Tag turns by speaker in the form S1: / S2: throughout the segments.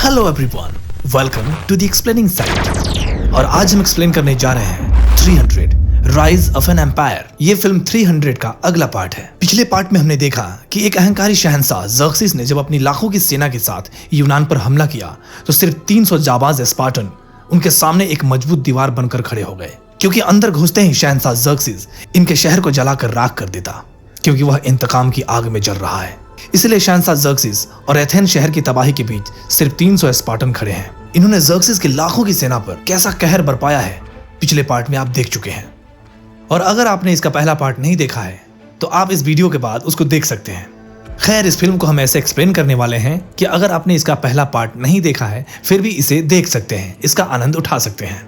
S1: Hello everyone, welcome to the explaining site. और आज हम एक्सप्लेन करने जा रहे हैं 300 राइज ऑफ एन एम्पायर। ये फिल्म 300 का अगला पार्ट है। पिछले पार्ट में हमने देखा कि एक अहंकारी शहंशाह ज़र्क्सिस ने जब अपनी लाखों की सेना के साथ यूनान पर हमला किया तो सिर्फ 300 जाबाज स्पार्टन उनके सामने एक मजबूत दीवार बनकर खड़े हो गए, क्योंकि अंदर घुसते ही शहंशाह ज़र्क्सिस इनके शहर को जलाकर राख कर देता, क्योंकि वह इंतकाम की आग में जल रहा है। इसलिए शहंशाह ज़र्क्सिस और एथेन शहर की तबाही के बीच सिर्फ 300 स्पार्टन खड़े हैं। इन्होंने ज़र्क्सिस की लाखों की सेना पर कैसा कहर बरपाया है पिछले पार्ट में आप देख चुके हैं। और अगर आपने इसका पहला पार्ट नहीं देखा है तो आप इस वीडियो के बाद उसको देख सकते हैं। खैर, इस फिल्म को हम ऐसे एक्सप्लेन करने वाले हैं कि अगर आपने इसका पहला पार्ट नहीं देखा है फिर भी इसे देख सकते हैं, इसका आनंद उठा सकते हैं।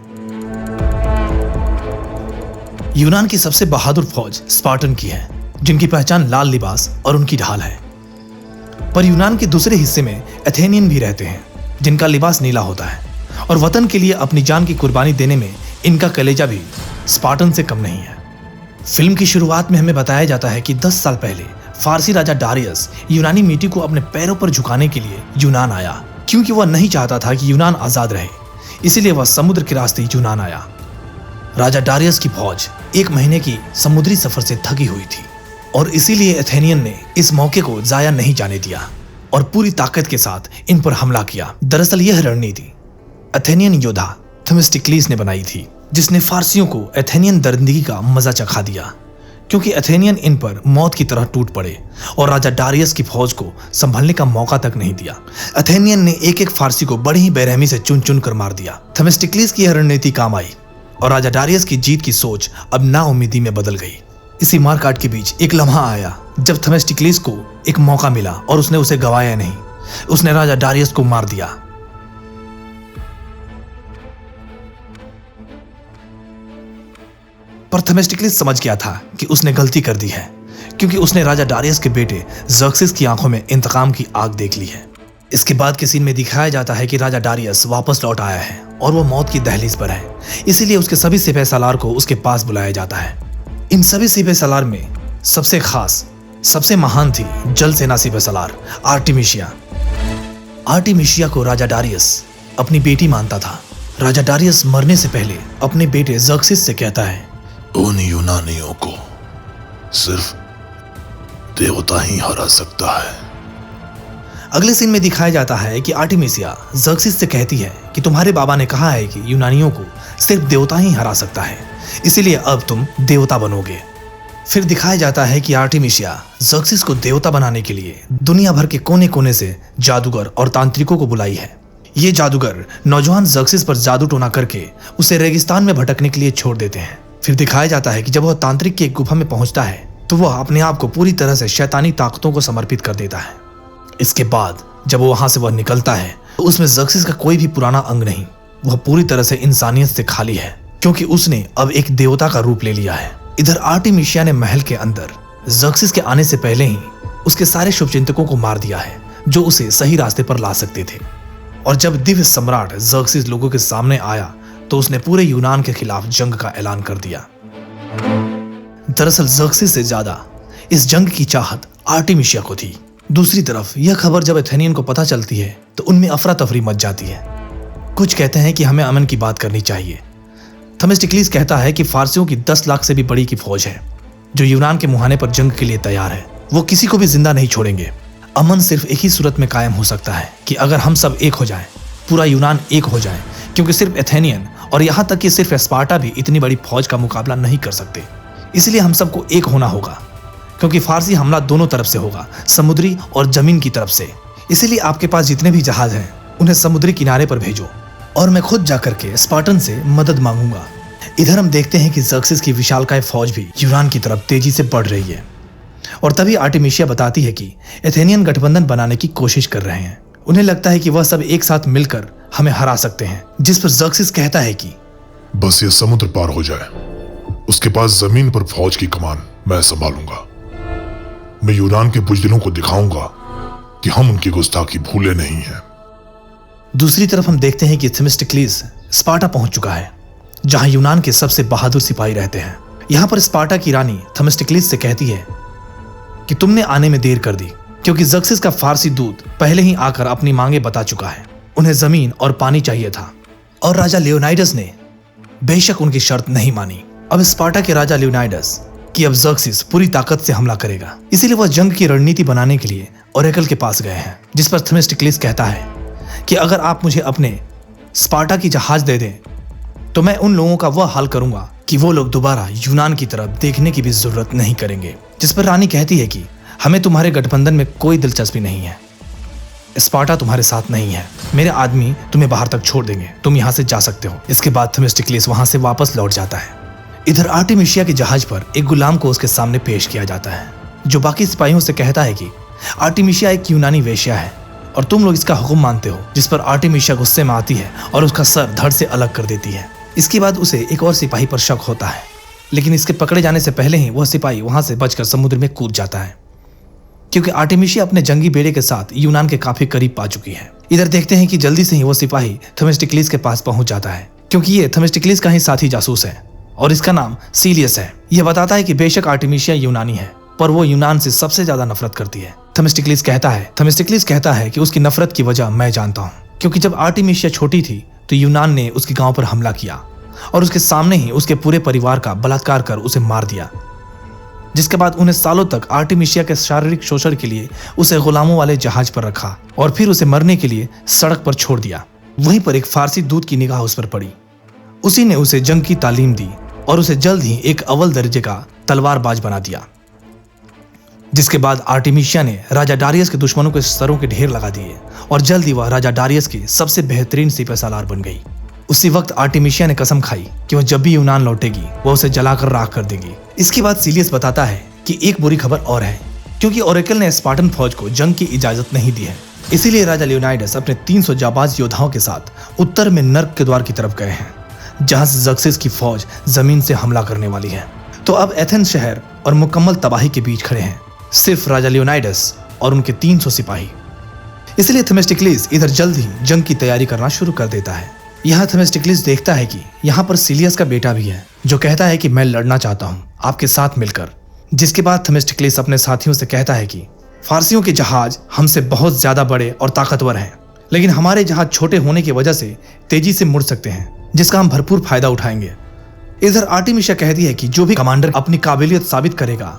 S1: यूनान की सबसे बहादुर फौज स्पार्टन की है, जिनकी पहचान लाल लिबास और उनकी ढाल है। पर यूनान के दूसरे हिस्से में एथेनियन भी रहते हैं, जिनका लिबास नीला होता है और वतन के लिए अपनी जान की कुर्बानी देने में इनका कलेजा भी स्पार्टन से कम नहीं है। फिल्म की शुरुआत में हमें बताया जाता है कि 10 साल पहले फारसी राजा डारियस यूनानी मिट्टी को अपने पैरों पर झुकाने के लिए यूनान आया, क्योंकि वह नहीं चाहता था कि यूनान आजाद रहे, इसीलिए वह समुद्र के रास्ते यूनान आया। राजा डारियस की फौज 1 महीने की समुद्री सफर से थकी हुई थी और इसीलिए एथेनियन ने इस मौके को जाया नहीं जाने दिया और पूरी ताकत के साथ इन पर हमला किया। दरअसल यह रणनीति एथेनियन योद्धा थेमिस्टिक्लीस ने बनाई थी, जिसने फारसियों को एथेनियन दरिंदगी का मजा चखा दिया, क्योंकि एथेनियन इन पर मौत की तरह टूट पड़े और राजा डारियस की फौज को संभलने का मौका तक नहीं दिया। एथेनियन ने एक एक फारसी को बड़ी ही बेरहमी से चुन चुन कर मार दिया। थेमिस्टिक्लीस की यह रणनीति काम आई और राजा डारियस की जीत की सोच अब नाउम्मीदी में बदल गई। इसी मारकाट के बीच एक लम्हा आया जब थेमिस्टिक्लीस को एक मौका मिला और उसने उसे गवाया नहीं। उसने राजा डारियस को मार दिया। पर थेमिस्टिक्लीस समझ गया था कि उसने गलती कर दी है, क्योंकि उसने राजा डारियस के बेटे ज़र्क्सिस की आंखों में इंतकाम की आग देख ली है। इसके बाद के सीन में दिखाया जाता है कि राजा डारियस वापस लौट आया है और वो मौत की दहलीज पर है, इसीलिए उसके सभी सिपह सालार को उसके पास बुलाया जाता है। इन सभी सिपह सालार में सबसे खास, सबसे महान थी जल सेना सिपह सालार आर्टिमिशिया। आर्टिमिशिया को राजा डारियस अपनी बेटी मानता था। राजा डारियस मरने से पहले अपने बेटे ज़र्क्सिस से कहता है,
S2: उन यूनानियों को सिर्फ देवता ही हरा सकता है।
S1: अगले सीन में दिखाया जाता है कि आर्टिमिशिया ज़र्क्सिस से कहती है कि तुम्हारे बाबा ने कहा है कि यूनानियों को सिर्फ देवता ही हरा सकता है, इसीलिए अब तुम देवता बनोगे। फिर दिखाया जाता है कि आर्टिमिशिया ज़र्क्सिस को देवता बनाने के लिए दुनिया भर के कोने कोने से जादूगर और तांत्रिकों को बुलाई है। ये जादूगर नौजवान ज़र्क्सिस पर जादू टोना करके उसे रेगिस्तान में भटकने के लिए छोड़ देते हैं। फिर दिखाया जाता है कि जब वह तांत्रिक की एक गुफा में पहुंचता है तो वह अपने आप को पूरी तरह से शैतानी ताकतों को समर्पित कर देता है। इसके बाद जब वहां से वह निकलता है तो उसमें ज़र्क्सिस का कोई भी पुराना अंग नहीं, वह पूरी तरह से इंसानियत से खाली है, क्योंकि उसने अब एक देवता का रूप ले लिया है। इधर आर्टिमिशिया ने महल के अंदर ज़र्क्सिस के आने से पहले ही उसके सारे शुभचिंतकों को मार दिया है जो उसे सही रास्ते पर ला सकते थे। और जब दिव्य सम्राट ज़र्क्सिस लोगों के सामने आया तो उसने पूरे यूनान के खिलाफ जंग का ऐलान कर दिया। दरअसल ज़र्क्सिस से ज्यादा इस जंग की चाहत आर्टिमिशिया को थी। दूसरी तरफ यह खबर जब एथेनियन को पता चलती है तो उनमें अफरा तफरी मच जाती है। कुछ कहते हैं कि हमें अमन की बात करनी चाहिए। थेमिस्टिक्लीस कहता है कि फारसियों की 10 लाख से भी बड़ी की फौज है जो यूनान के मुहाने पर जंग के लिए तैयार है। वो किसी को भी जिंदा नहीं छोड़ेंगे। अमन सिर्फ एक ही सूरत में कायम हो सकता है कि अगर हम सब एक हो जाएं, पूरा यूनान एक हो जाए, क्योंकि सिर्फ एथेनियन और यहाँ तक कि सिर्फ स्पार्टा भी इतनी बड़ी फौज का मुकाबला नहीं कर सकते। इसलिए हम सबको एक होना होगा, क्योंकि फारसी हमला दोनों तरफ से होगा, समुद्री और जमीन की तरफ से। इसीलिए आपके पास जितने भी जहाज हैं उन्हें समुद्री किनारे पर भेजो और मैं खुद जाकर के स्पार्टन से मदद मांगूंगा। इधर हम देखते हैं कि ज़र्क्सिस की विशालकाय फौज भी यूनान की तरफ तेजी से बढ़ रही है और तभी आर्टिमिशिया बताती है कि एथेनियन गठबंधन बनाने की कोशिश कर रहे हैं। उन्हें लगता है कि वह सब एक साथ मिलकर हमें हरा सकते हैं, जिस पर ज़र्क्सिस कहता है कि
S2: बस ये समुद्र पार हो जाए, उसके पास जमीन पर फौज की कमान मैं संभालूंगा। मैं यूनान के बुजदिलों को दिखाऊंगा कि हम उनकी गुस्ताखी भूले नहीं हैं।
S1: दूसरी तरफ हम देखते हैं कि थेमिस्टिक्लीस स्पार्टा पहुंच चुका है, जहां यूनान के सबसे बहादुर सिपाही रहते हैं। यहां पर स्पार्टा की रानी थेमिस्टिक्लीस से कहती है कि तुमने आने में देर कर दी, क्योंकि ज़र्क्सिस का फारसी दूत पहले ही आकर अपनी मांगे बता चुका है उन्हें जमीन और पानी चाहिए था और राजा लियोनाइडस ने बेशक उनकी शर्त नहीं मानी। अब स्पार्टा के राजा लियोनाइडस कि अब ज़र्क्सिस पूरी ताकत से हमला करेगा, इसीलिए वह जंग की रणनीति बनाने के लिए ओरेकल के पास गए हैं, जिस पर थेमिस्टिक्लिस कहता है कि अगर आप मुझे अपने स्पार्टा की जहाज दे दें तो मैं उन लोगों का वह हाल करूंगा कि वो लोग दोबारा यूनान की तरफ देखने की भी जरूरत नहीं करेंगे। जिस पर रानी कहती है कि हमें तुम्हारे गठबंधन में कोई दिलचस्पी नहीं है, स्पार्टा तुम्हारे साथ नहीं है, मेरे आदमी तुम्हें बाहर तक छोड़ देंगे, तुम यहाँ से जा सकते हो। इसके बाद थेमिस्टिक्लिस वहां से वापस लौट जाता है। इधर आर्टेमिशिया के जहाज पर एक गुलाम को उसके सामने पेश किया जाता है, जो बाकी सिपाहियों से कहता है कि आर्टेमिशिया एक यूनानी वेश्या है और तुम लोग इसका हुक्म मानते हो। जिस पर आर्टेमिशिया गुस्से में आती है और उसका सर धड़ से अलग कर देती है। इसके बाद उसे एक और सिपाही पर शक होता है, लेकिन इसके पकड़े जाने से पहले ही वह सिपाही वहां से बचकर समुद्र में कूद जाता है, क्योंकि आर्टेमिशिया अपने जंगी बेड़े के साथ यूनान के काफी करीब पा चुकी है। इधर देखते हैं कि जल्दी से ही वो सिपाही थेमिस्टिक्लिस के पास पहुंच जाता है, क्योंकि ये थेमिस्टिक्लिस का ही साथी जासूस है और इसका नाम सीलियस है। यह बताता है कि बेशक आर्टेमिशिया यूनानी है, पर वो यूनान से सबसे ज्यादा नफरत करती है। थेमिस्टिक्लिस कहता है कि उसकी नफरत की वजह मैं जानता हूँ, क्योंकि जब आर्टेमिशिया छोटी थी तो यूनान ने उसके गांव पर हमला किया और उसके सामने ही उसके पूरे परिवार का बलात्कार कर उसे मार दिया, जिसके बाद उन्हें सालों तक आर्टेमिशिया के शारीरिक शोषण के लिए उसे गुलामों वाले जहाज पर रखा और फिर उसे मरने के लिए सड़क पर छोड़ दिया। वहीं पर एक फारसी दूत की निगाह उस पर पड़ी। उसी ने उसे जंग की तालीम दी और उसे जल्द ही एक अव्वल दर्जे का तलवारबाज बना दिया। जिसके बाद आर्टेमिशिया ने राजा डारियस के दुश्मनों के सरों के ढेर लगा दिए और जल्द ही वह राजा डारियस की सबसे बेहतरीन सिपह सालार बन गई। उसी वक्त आर्टेमिशिया ने कसम खाई कि वह जब भी यूनान लौटेगी वह उसे जलाकर राख कर देगी। इसके बाद सीलियस बताता है कि एक बुरी खबर और है, क्योंकि ओरेकल ने स्पार्टन फौज को जंग की इजाजत नहीं दी है। इसीलिए राजा लियोनाइडस अपने 300 जाबाज योद्धाओं के साथ उत्तर में नर्क के द्वार की तरफ गए हैं, जहां से ज़र्क्सिस की फौज जमीन से हमला करने वाली है। तो अब एथेंस शहर और मुकम्मल तबाही के बीच खड़े हैं सिर्फ राजा लियोनाइडस और उनके 300 सिपाही। इसलिए थेमिस्टिक्लिस इधर जल्द ही जंग की तैयारी करना शुरू कर देता है। यहाँ थेमिस्टिक्लिस देखता है कि यहाँ पर सीलियस का बेटा भी है, जो कहता है कि मैं लड़ना चाहता हूँ आपके साथ मिलकर। जिसके बाद थेमिस्टिक्लिस अपने साथियों से कहता है कि फारसियों के जहाज हमसे बहुत ज्यादा बड़े और ताकतवर हैं, लेकिन हमारे जहाज छोटे होने की वजह से तेजी से मुड़ सकते हैं, जिसका हम भरपूर फायदा उठाएंगे। इधर आर्टेमिशिया कहती है कि जो भी कमांडर अपनी काबिलियत साबित करेगा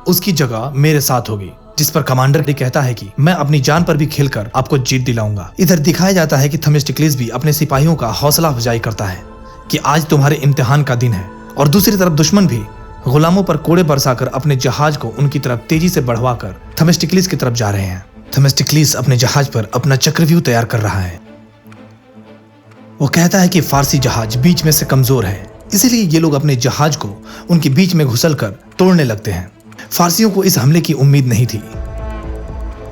S1: उसकी जगह मेरे साथ होगी। जिस पर कमांडर ने कहता है कि मैं अपनी जान पर भी खेलकर आपको जीत दिलाऊंगा। इधर दिखाया जाता है कि थेमिस्टिक्लिस भी अपने सिपाहियों का हौसला अफजाई करता है कि आज तुम्हारे इम्तिहान का दिन है, और दूसरी तरफ दुश्मन भी गुलामों पर कोड़े बरसाकर अपने जहाज को उनकी तरफ तेजी से बढ़वाकर थेमिस्टिक्लिस की तरफ जा रहे हैं। थेमिस्टिक्लिस अपने जहाज पर अपना चक्रव्यूह तैयार कर रहा है। वो कहता है कि फारसी जहाज बीच में से कमजोर है, इसीलिए ये लोग अपने जहाज को उनके बीच में घुसलकर तोड़ने लगते हैं। फारसियों को इस हमले की उम्मीद नहीं थी,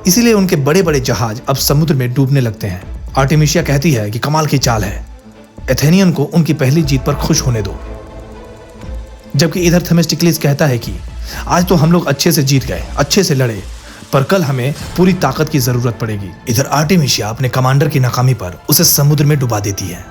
S1: इसीलिए उनके बड़े बड़े जहाज अब समुद्र में डूबने लगते हैं। आर्टेमिशिया कहती है कि कमाल की चाल है, एथेनियन को उनकी पहली जीत पर खुश होने दो। जबकि इधर थेमिस्टिक्लिस कहता है कि आज तो हम लोग अच्छे से जीत गए, अच्छे से लड़े, पर कल हमें पूरी ताकत की जरूरत पड़ेगी। इधर आर्टेमिशिया अपने कमांडर की नाकामी पर उसे समुद्र में डुबा देती है।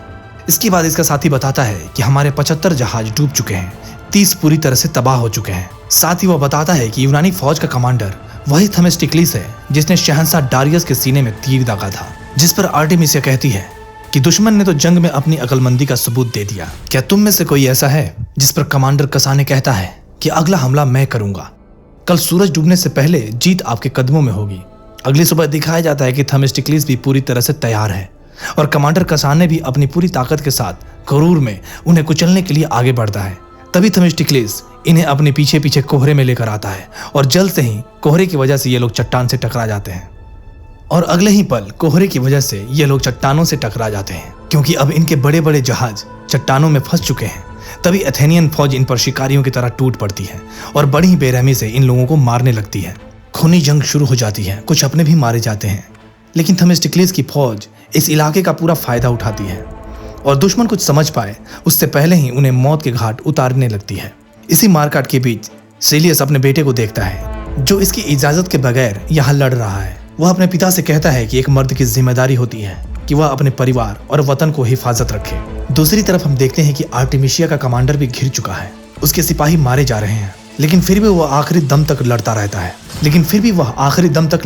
S1: इसके बाद इसका साथी बताता है कि हमारे 75 जहाज डूब चुके हैं, 30 पूरी तरह से तबाह हो चुके हैं। साथ ही वह बताता है कि यूनानी फौज का कमांडर वही थेमिस्टिक्लिस है जिसने शहंशाह डारियस के सीने में तीर दागा था। जिस पर आर्टेमिशिया कहती है कि दुश्मन ने तो जंग में अपनी अक्लमंदी का सबूत दे दिया, क्या तुम में से कोई ऐसा है? जिस पर कमांडर कसाने कहता है कि अगला हमला मैं करूंगा, कल सूरज डूबने से पहले जीत आपके कदमों में होगी। अगली सुबह दिखाया जाता है कि थेमिस्टिक्लिस भी पूरी तरह से तैयार है और कमांडर कसाने भी अपनी पूरी ताकत के साथ गरूर में उन्हें कुचलने के लिए आगे बढ़ता है। तभी थेमिस्टिक्लिस इन्हें अपने पीछे पीछे कोहरे में लेकर आता है और जल्द से ही कोहरे की वजह से ये लोग चट्टान से टकरा जाते हैं, और अगले ही पल कोहरे की वजह से ये लोग चट्टानों से टकरा जाते हैं, क्योंकि अब इनके बड़े बड़े जहाज चट्टानों में फंस चुके हैं। तभी एथेनियन फौज इन पर शिकारियों की तरह टूट पड़ती है और बड़ी ही बेरहमी से इन लोगों को मारने लगती है। खूनी जंग शुरू हो जाती है, कुछ अपने भी मारे जाते हैं, लेकिन थेमिस्टिक्लिस की फौज इस इलाके का पूरा फायदा उठाती है और दुश्मन कुछ समझ पाए उससे पहले ही उन्हें मौत के घाट उतारने लगती है। इसी मारकाट के बीच सीलियस अपने बेटे को देखता है, जो इसकी इजाजत के बगैर यहाँ लड़ रहा है। वह अपने पिता से कहता है कि एक मर्द की जिम्मेदारी होती है कि वह अपने परिवार और वतन को हिफाजत रखे। दूसरी तरफ हम देखते हैं कि आर्टेमिशिया का कमांडर भी घिर चुका है, उसके सिपाही मारे जा रहे हैं, लेकिन फिर भी वह आखिरी दम तक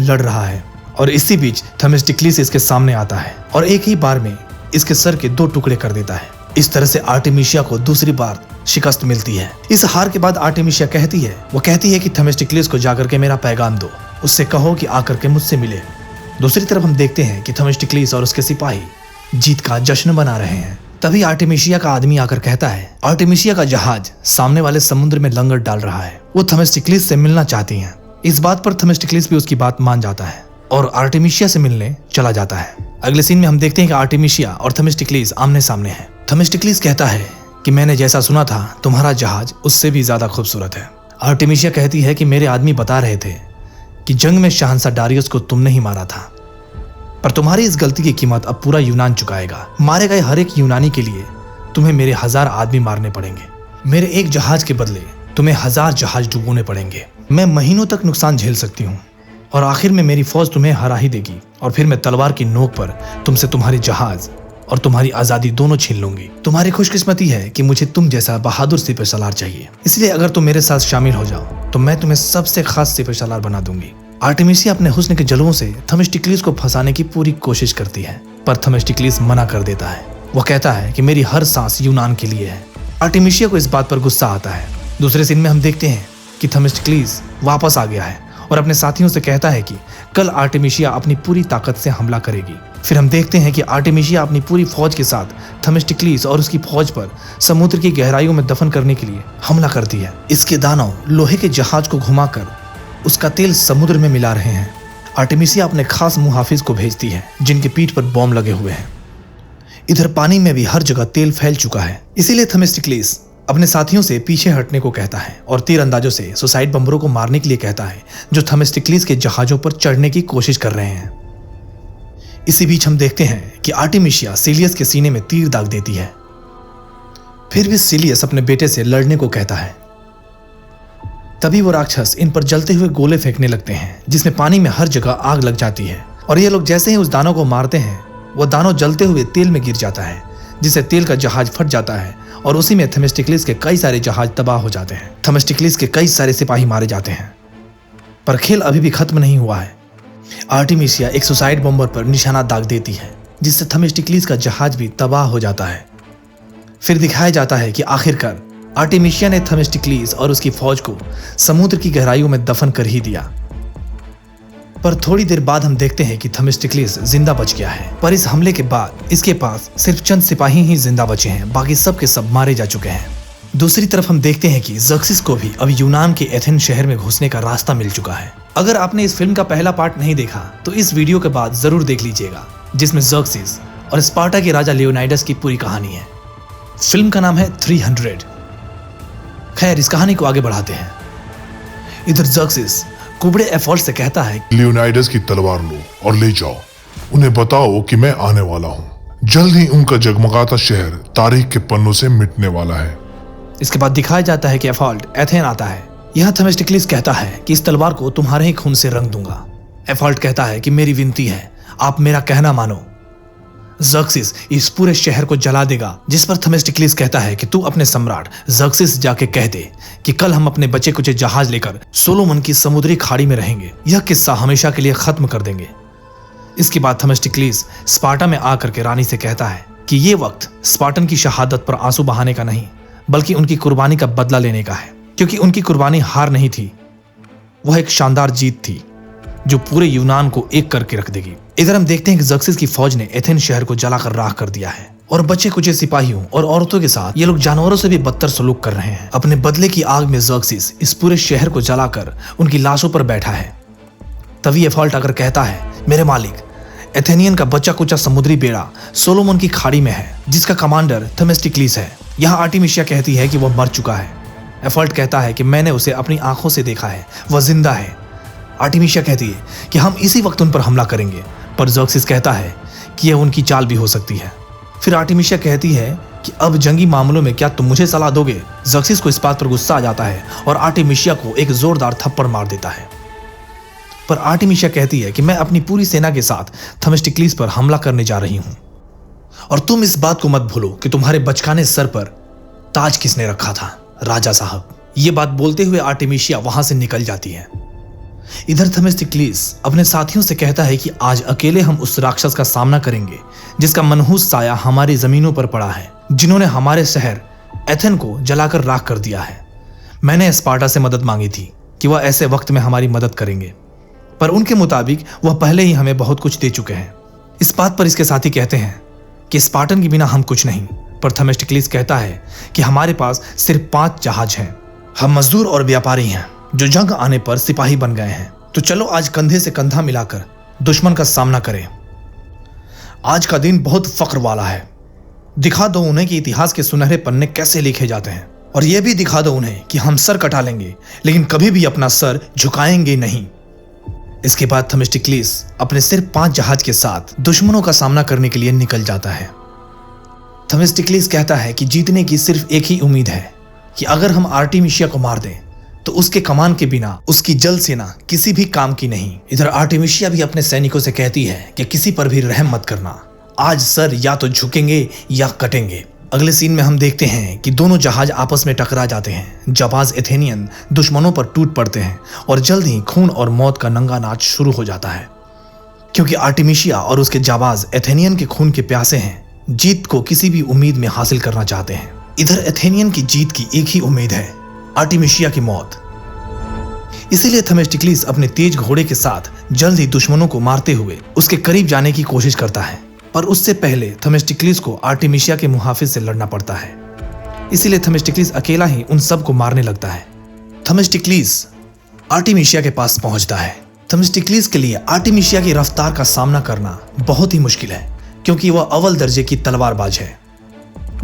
S1: लड़ रहा है। और इसी बीच थेमिस्टिक्लिस इसके सामने आता है और एक ही बार में इसके सर के 2 टुकड़े कर देता है। इस तरह से आर्टेमिशिया को दूसरी बार शिकस्त मिलती है। इस हार के बाद आर्टेमिशिया कहती है कि थेमिस्टिक्लिस को जाकर के मेरा पैगाम दो, उससे कहो कि आकर के मुझसे मिले। दूसरी तरफ हम देखते हैं कि थेमिस्टिक्लिस और उसके सिपाही जीत का जश्न मना रहे हैं। तभी आर्टेमिशिया का आदमी आकर कहता है आर्टेमिशिया का जहाज सामने वाले समुद्र में लंगर डाल रहा है, वो थेमिस्टिक्लिस से मिलना चाहती हैं। इस बात पर थेमिस्टिक्लिस भी उसकी बात मान जाता है और आर्टेमिशिया से मिलने चला जाता है। अगले सीन में हम देखते हैं कि आर्टेमिशिया और थेमिस्टिक्लिस आमने सामने हैं। थेमिस्टिक्लिस कहता है कि मैंने जैसा सुना था तुम्हारा जहाज उससे भी ज्यादा खूबसूरत है। आर्टेमिशिया कहती है कि मेरे आदमी बता रहे थे कि जंग में शहंशाह डारियस को तुमने ही मारा था, पर तुम्हारी इस गलती की कीमत अब पूरा यूनान चुकाएगा। मारे गए हर एक यूनानी के लिए तुम्हें मेरे 1000 आदमी मारने पड़ेंगे। मेरे एक जहाज के बदले तुम्हें 1000 जहाज डुबोने पड़ेंगे। मैं महीनों तक नुकसान झेल सकती हूँ और आखिर में मेरी फौज तुम्हें हरा ही देगी और फिर मैं तलवार की नोक पर तुमसे तुम्हारे जहाज और तुम्हारी आजादी दोनों छीन लूंगी। तुम्हारी खुशकिस्मती है कि मुझे तुम जैसा बहादुर सिपह सलार चाहिए, इसलिए अगर तुम मेरे साथ शामिल हो जाओ तो मैं तुम्हें सबसे खास सिपह सलार बना दूंगी। आर्टेमिशिया अपने हुस्न के जलवों से थेमिस्टिक्लिस को फंसाने की पूरी कोशिश करती है, पर थेमिस्टिक्लिस मना कर देता है। वो कहता है कि मेरी हर सांस यूनान के लिए है। आर्टेमिशिया को इस बात पर गुस्सा आता है। दूसरे सीन में हम देखते हैं कि थेमिस्टिक्लिस वापस आ गया है और अपने साथियों से कहता है कि कल आर्टेमिशिया अपनी पूरी ताकत से हमला करेगी। फिर हम देखते हैं कि आर्टेमिशिया अपनी पूरी फौज के साथ थेमिस्टिक्लिस और उसकी फौज पर समुद्र की गहराइयों में दफन करने के लिए हमला करती है। इसके दानव लोहे के जहाज को घुमाकर उसका तेल समुद्र में मिला रहे हैं। आर्टेमिशिया अपने खास मुहाफिज को भेजती है जिनके पीठ पर बॉम्ब लगे हुए हैं। इधर पानी में भी हर जगह तेल फैल चुका है, इसीलिए थेमिस्टिक्लिस अपने साथियों से पीछे हटने को कहता है और तीरंदाजों से सुसाइड बम्बरों को मारने के लिए कहता है जो थेमिस्टिक्लिस के जहाजों पर चढ़ने की कोशिश कर रहे हैं। इसी बीच हम देखते हैं कि आर्टेमिशिया सिलियस के सीने में तीर दाग देती है। फिर भी सिलियस अपने बेटे से लड़ने को कहता है। तभी वो राक्षस इन पर जलते हुए गोले फेंकने लगते हैं जिसमें पानी में हर जगह आग लग जाती है और ये लोग जैसे ही उस दानव को मारते हैं वो दानव जलते हुए तेल में गिर जाता है, जिससे तेल का जहाज फट जाता है और उसी में थेमिस्टिक्लिस के कई सारे जहाज तबाह हो जाते हैं। थेमिस्टिक्लिस के कई सारे सिपाही मारे जाते हैं, पर खेल अभी भी खत्म नहीं हुआ है। आर्टेमिशिया एक सुसाइड बॉम्बर पर निशाना दाग देती है जिससे थेमिस्टिक्लिस का जहाज भी तबाह हो जाता है। फिर दिखाया जाता है कि आखिरकार आर्टेमिशिया ने थेमिस्टिक्लिस और उसकी फौज को समुद्र की गहराइयों में दफन कर ही दिया। पर थोड़ी देर बाद हम देखते हैं कि थेमिस्टिक्लिस जिंदा बच गया है, पर इस हमले के बाद इसके पास सिर्फ चंद सिपाही ही जिंदा बचे हैं, बाकी सब के सब मारे जा चुके हैं। दूसरी तरफ हम देखते हैं कि ज़र्क्सिस को भी अब यूनान के एथेंस शहर में घुसने का रास्ता मिल चुका है। अगर आपने इस फिल्म का पहला पार्ट नहीं देखा तो इस वीडियो के बाद जरूर देख लीजिएगा, जिसमें ज़र्क्सिस और स्पार्टा के राजा लियोनाइडस की पूरी कहानी है। फिल्म का नाम है 300। खैर, इस कहानी को आगे बढ़ाते हैं। इधर ज़र्क्सिस कुबड़े एफोल्ट से कहता है
S2: लियोनाइडस की तलवार लो और ले जाओ, उन्हें बताओ कि मैं आने वाला हूँ। जल्द ही उनका जगमगाता शहर तारीख के पन्नों से मिटने वाला है।
S1: इसके बाद दिखाया जाता है कि एफोल्ट एथेन आता है। यह थेमिस्टिक्लिस कहता है कि इस तलवार को तुम्हारे ही खून से रंग दूंगा। एफोल्ट कहता है कि मेरी विनती है, आप मेरा कहना मानो। ज़र्क्सिस इस पूरे शहर को जला देगा, जिस पर थेमिस्टिक्लिस कहता है कि तू अपने सम्राट ज़र्क्सिस जाके कह दे कि कल हम अपने बचे कुचे जहाज लेकर सोलोमन की समुद्री खाड़ी में रहेंगे। यह किस्सा हमेशा के लिए खत्म कर देंगे। इसके बाद थेमिस्टिक्लिस स्पार्टा में आकर के रानी से कहता है कि ये वक्त स्पार्टन की शहादत पर आंसू बहाने का नहीं, बल्कि उनकी कुर्बानी का बदला लेने का है, क्योंकि उनकी कुर्बानी हार नहीं थी, वह एक शानदार जीत थी जो पूरे यूनान को एक करके रख देगी। इधर हम देखते हैं कि ज़र्क्सिस की फौज ने एथेंस शहर को जलाकर राख कर दिया है और बचे कुचे सिपाहियों और औरतों के साथ ये लोग जानवरों से भी बदतर सलूक कर रहे हैं। अपने बदले की आग में ज़र्क्सिस इस पूरे शहर को जलाकर उनकी लाशों पर बैठा है। तभी एफोल्ट आकर कहता है, मेरे मालिक, एथेनियन का बच्चा कुचा समुद्री बेड़ा सोलोमन की खाड़ी में है, जिसका कमांडर थेमिस्टिक्लिस है। यहाँ आर्टेमिशिया कहती है कि वह मर चुका है। एफोल्ट कहता है कि मैंने उसे अपनी आंखों से देखा है, वह जिंदा है। आर्टेमिशिया कहती है कि हम इसी वक्त उन पर हमला करेंगे, पर ज़र्क्सिस कहता है कि यह उनकी चाल भी हो सकती है। फिर आर्टेमिशिया कहती है कि अब जंगी मामलों में क्या तुम मुझे सलाह दोगे? ज़र्क्सिस को इस बात पर गुस्सा आ जाता है और आर्टेमिशिया को एक जोरदार थप्पड़ मार देता है। पर आर्टेमिशिया कहती है कि मैं अपनी पूरी सेना के साथ थेमिस्टिक्लिस पर हमला करने जा रही हूं, और तुम इस बात को मत भूलो कि तुम्हारे बचकाने सर पर ताज किसने रखा था, राजा साहब। ये बात बोलते हुए आर्टेमिशिया वहां से निकल जाती है। इधर थेमिस्टिक्लिस अपने साथियों से कहता है कि आज अकेले हम उस राक्षस का सामना करेंगे जिसका मनहूस साया हमारी जमीनों पर पड़ा है, जिन्होंने हमारे शहर एथेन को जलाकर राख कर दिया है। मैंने स्पार्टा से मदद मांगी थी कि वह ऐसे वक्त में हमारी मदद करेंगे, पर उनके मुताबिक वह पहले ही हमें बहुत कुछ दे चुके हैं। इस बात पर इसके साथी कहते हैं कि स्पार्टन के बिना हम कुछ नहीं, पर थेमिस्टिक्लिस कहता है कि हमारे पास सिर्फ 5 जहाज हैं। हम मजदूर और व्यापारी हैं जो जंग आने पर सिपाही बन गए हैं, तो चलो आज कंधे से कंधा मिलाकर दुश्मन का सामना करें। आज का दिन बहुत फख्र वाला है। दिखा दो उन्हें कि इतिहास के सुनहरे पन्ने कैसे लिखे जाते हैं, और यह भी दिखा दो उन्हें कि हम सर कटा लेंगे लेकिन कभी भी अपना सर झुकाएंगे नहीं। इसके बाद थेमिस्टिक्लिस अपने सिर्फ 5 जहाज के साथ दुश्मनों का सामना करने के लिए निकल जाता है। थेमिस्टिक्लिस कहता है कि जीतने की सिर्फ एक ही उम्मीद है कि अगर हम आर्टेमिसिया को मार दें तो उसके कमान के बिना उसकी जल सेना किसी भी काम की नहीं। इधर आर्टेमिसिया भी अपने सैनिकों से कहती है कि किसी पर भी रहम मत करना, आज सर या तो झुकेंगे या कटेंगे। अगले सीन में हम देखते हैं कि दोनों जहाज आपस में टकरा जाते हैं। जाबाज एथेनियन दुश्मनों पर टूट पड़ते हैं और जल्द ही खून और मौत का नंगा नाच शुरू हो जाता है, क्योंकि आर्टेमिसिया और उसके जाबाज एथेनियन के खून के प्यासे हैं, जीत को किसी भी उम्मीद में हासिल करना चाहते हैं। इधर एथेनियन की जीत की एक ही उम्मीद है, आर्टेमिसिया की मौत। इसीलिए थेमिस्टिक्लिस अपने तेज घोड़े के साथ जल्द ही दुश्मनों को मारते हुए उसके करीब जाने की कोशिश करता है, पर उससे पहले थेमिस्टिक्लिस को आर्टेमिसिया के मुहाफिज से लड़ना पड़ता है। इसीलिए थेमिस्टिक्लिस अकेला ही उन सब को मारने लगता है। थेमिस्टिक्लिस आर्टेमिसिया के पास पहुंचता है। थेमिस्टिक्लिस के लिए आर्टेमिसिया की रफ्तार का सामना करना बहुत ही मुश्किल है, क्योंकि वह अव्वल दर्जे की तलवारबाज है।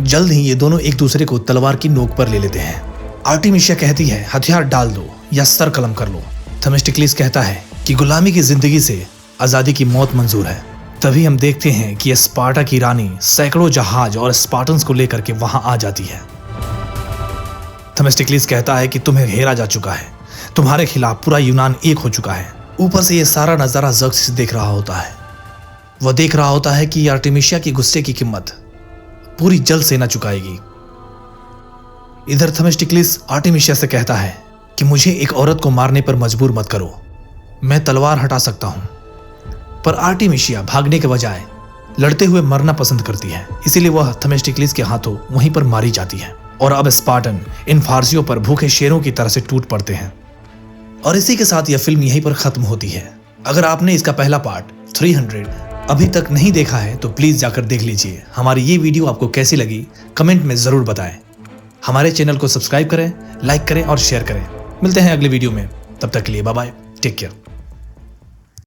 S1: जल्द ही ये दोनों एक दूसरे को तलवार की नोक पर ले लेते हैं। आर्टेमिसिया कहती है हथियार डाल दो या सर कलम कर लो। थेमिस्टिक्लिस कहता है कि गुलामी की जिंदगी से आजादी की मौत मंजूर है। तभी हम देखते हैं कि स्पार्टा की रानी सैकड़ों जहाज और स्पार्टन्स को लेकर के वहां आ जाती है। थेमिस्टिक्लिस कहता है कि तुम्हें घेरा जा चुका है, तुम्हारे खिलाफ पूरा यूनान एक हो चुका है। ऊपर से यह सारा नजारा ज़र्क्सिस देख रहा होता है। वह देख रहा होता है कि आर्टेमिसिया की गुस्से की कीमत पूरी जल सेना चुकाएगी। इधर थेमिस्टिक्लिस आर्टेमिसिया से कहता है कि मुझे एक औरत को मारने पर मजबूर मत करो, मैं तलवार हटा सकता हूं। पर आर्टेमिसिया भागने के बजाय लड़ते हुए मरना पसंद करती है, इसीलिए वह थेमिस्टिक्लिस के हाथों वहीं पर मारी जाती है। और अब स्पार्टन इन फारसियों पर भूखे शेरों की तरह से टूट पड़ते हैं। और इसी के साथ यह फिल्म यहीं पर खत्म होती है। अगर आपने इसका पहला पार्ट 300 अभी तक नहीं देखा है तो प्लीज जाकर देख लीजिए। हमारी ये वीडियो आपको कैसी लगी कमेंट में जरूर बताएं। हमारे चैनल को सब्सक्राइब करें, लाइक करें और शेयर करें। मिलते हैं अगले वीडियो में, तब तक के लिए बाय बाय, टेक केयर।